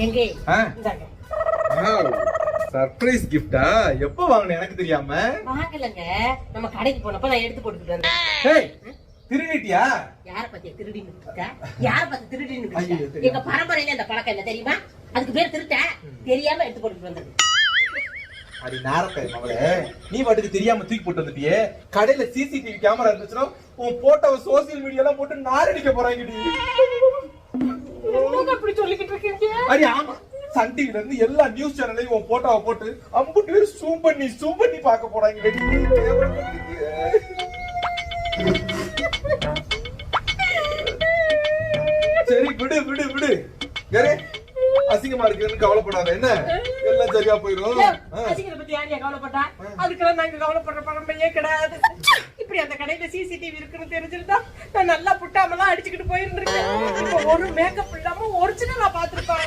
எங்க சர்ப்ரைஸ் கிஃப்டா? எப்ப வாங்குன எனக்கு தெரியாம? வாங்கலங்க, நம்ம கடைக்கு போனப்ப நான் எடுத்து போட்டுக்கிட்டு வந்தேன். ஏய், திருடிட்டியா? யார பத்தி திருடின்னு இருக்க? யார பத்தி திருடின்னு இருக்க? எங்க பரம்பரையில அந்த பழக்கம் என்ன தெரியுமா? அதுக்கு பேர் திருட்ட. தெரியாம எடுத்து போட்டுக்கிட்டு வந்தது. அடி நாரப்பே மகளே, நீ பாட்டுக்கு தெரியாம தூக்கி போட்டு வந்துட்டியே. கடையில சிசிடிவி கேமரா இருந்துச்சுன்னா உன் போட்டோவை சோசியல் மீடியால போட்டு நாரடிக்க போறாங்கடி. அப்படி சொல்லிக்கிட்டு இருக்கீங்க? அடி ஆமா, சன் டிவில இருந்து எல்லா நியூஸ் சேனல்லையும் உன் போட்டோவை போட்டு அம்புட்டு பேர் ஜூம் பண்ணி பார்க்க போறாங்க. சரி விடு விடு விடு. யாரே அசிங்கமா இருக்குன்னு கவலைப்படாத, என்ன எல்லாம் சரியா போயிடும். அசிங்கத்தை பத்தி யாரையா கவலைப்பட்டா? அதுக்கெல்லாம் நாங்க கவலைப்படுற பழமையே கிடையாது. இப்படி அந்த கடையில சிசிடிவி இருக்குன்னு தெரிஞ்சிருந்தா நான் நல்லா புட்டாமலாம் அடிச்சுக்கிட்டு போயிருந்திருக்கேன். இப்போ ஒரு மேக்கப் இல்லாம ஒரிஜினலா பாத்துருப்பாங்க.